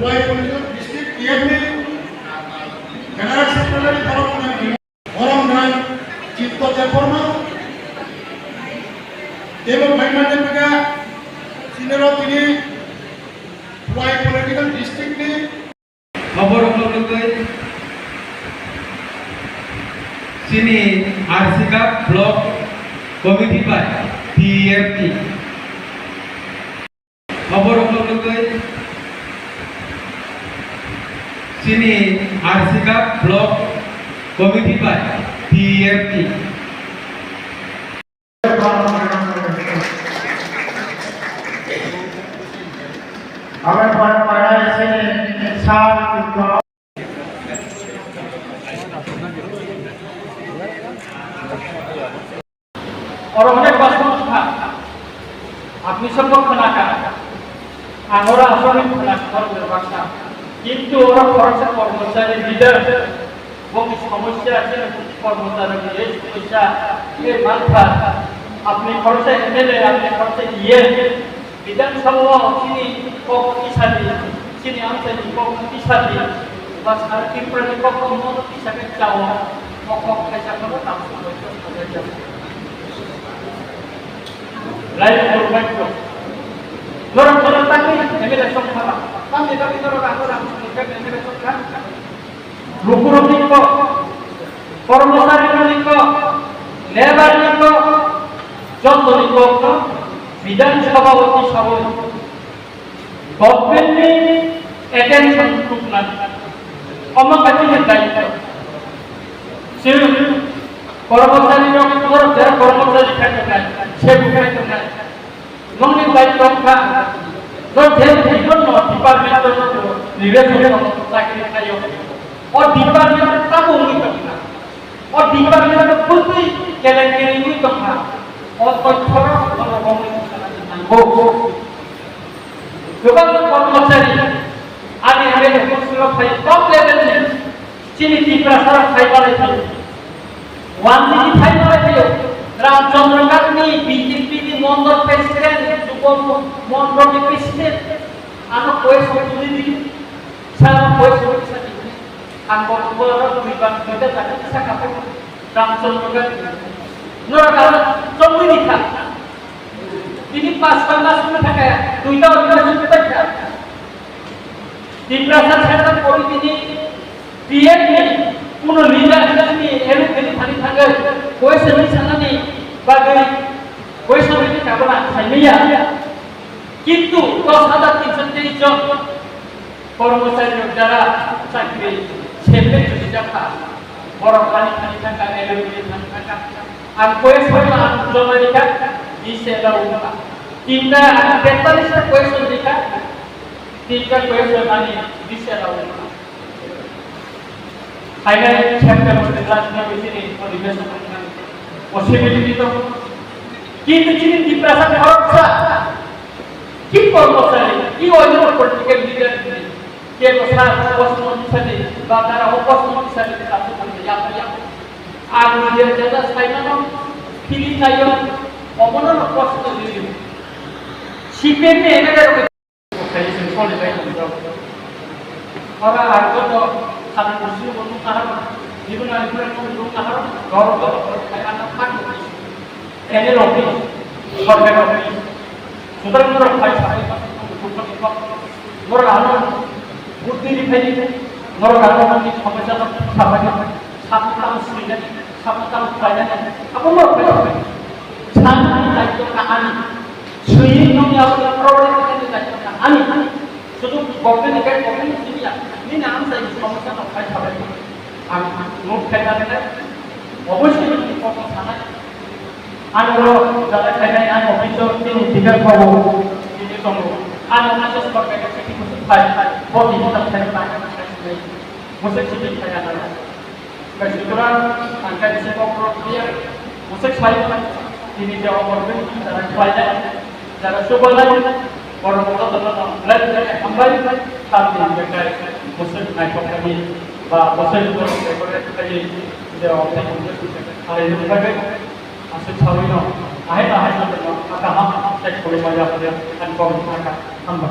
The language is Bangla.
Why Political District TFB General Secretary Orang dan Cipto Jaforma Dewa Baiman juga Sinero ini Why Political District ini খবর উপলব্ধ sini Arsika Blok Komiti Pak TFT খবর উপলব্ধ sini Arsika Blok Komiti Pak TFT Agar pada sini saat itu orang অনেক বাস্তবতা আপনি সম্পর্ক না আর ওরা আসলে খরচের বাসা কিন্তু ওরা খরচের কর্মচারী লিডার বহু সমস্যা আছে কর্মচারী এই সমস্যা এই মাথা আপনি খরচে এমএলএ আপনি খরচে ইয়ে বিধানসভা চিনি শক্তিশালী চিনি আঞ্চলিক শক্তিশালী বা সার্বিক প্রতিপক্ষ মত হিসাবে চাওয়া মকক পেশা কোনো নাম lain berbantu. Lorong tadi, ini dah sokha. Kami tapi lorong orang mungkin ini sokha. Lukuru niko, kormosari niko, lebar niko, contoh niko, bidan sabawati sabun. Government ni attention tuklan. Oma kacil daito. Siru kormosari niko, jarak kormosari kacil. সেগুলো ননি দায়িত্বটা যে বিভিন্ন ডিপার্টমেন্টের নির্বাচন চাকরি খাইও ও ডিপার্টমেন্ট তাবো নিত না ও ডিপার্টমেন্ট খুবই কেলেঙ্কারি নিত না ও তথ্যর গোপাল কর্মচারী আমি আগে বলছিল ভাই টপ লেভেল চিনি টিপরা সারা ফাইবারে ছিল 1 ফাইবারে ছিল রামচন্দ্রকান্তি বিজেপি মন্ডল প্রেসিডেন্ট যুব মন্ডল প্রেসিডেন্ট আনো পয়সা তুলি দি সারা পয়সা সাথে আঙ্গর বড় বিভাগ মধ্যে থাকে শাখা পড়ে রামচন্দ্রকান্তি নরকাল চমুই নিখা তিনি 5 মাস শুনে থাকে দুইটা অধিবেশন পেছা তিপ্রাসা ছেড়ে পড়ি তিনি পিএনপি কোন লিডার হিসেবে এরু ফেলি থাকি থাকে পয়সা নিছানানি বাগরি পয়সা নিতে কাবলা ছাইমিয়া কিন্তু 10,330 জন কর্মচারী যারা চাকরি ছেড়ে যদি টাকা বড় পানি খানি টাকা এরু ফেলি টাকা আর পয়সা আন্দোলন লেখা দিছেলা উঠা তিনটা 43টা পয়সা লেখা তিনটা পয়সা মানে দিছেলা উঠা হাইলাইট চ্যাপ্টার মধ্যে রাজনীতি বিষয়ে অধিবেশন পসিবিলিটি তো কিন্তু যিনি ডিপ্রেশন খরচা কি কর্মচারী কি অন্য পলিটিক্যাল লিডার কে কথা উপস্থিত সাথে বা তারা উপস্থিত সাথে কাজ করতে যাবে আর নিজের যেটা সাইনানো ফিলি চাইও অমনন প্রশ্ন দিল সিপিএম এর খাইছেন সরে যাই ওরা আর কত সাধারণ মুসলিম বন্ধু কারণ জীবন আইনের বন্ধু কারণ গর্ব খায় আনা থাকে এর অফিস সরকার অফিস সুতরাং ওরা খাই সাথে ওরা আলো বুদ্ধি দিতে ওরা আলো মানে সমস্যা সমাধান সাতটা সুবিধা সাতটা ফায়দা আপনারা পেয়ে শান্তি দায়িত্ব কাহানি সুই নমি আপনারা প্রবলেম দায়িত্ব কাহানি শুধু গভর্নমেন্ট এর গভর্নমেন্ট দিয়া নিনা আমসাই সমস্যা না ফাই সবাই আমি নোট খাইনা দেন অবশ্যই কত থানা আনলো যারা খাইনা আন অফিসার তিনি ফিগার পাবো তিনি তো আন অফিসার করবে কি কিছু ফাই বডি হিসাব থেকে টাকা নাই মুসে চিঠি খাইনা না সুতরাং আঙ্কা দিছে প্রক্রিয়া মুসে ফাই তিনি যে করবেন যারা ফায়দা যারা সুবলাই বড় বড় দলনা লাগে আমরাই সাথে বেকার মুসলিম নাইকমি বা মুসলিম করে কাজে যে অনেক আর এই ভাবে আসে ছাড়িনো আহে না আহে না আকা হাম চেক করে মজা করে আন কম টাকা আমরা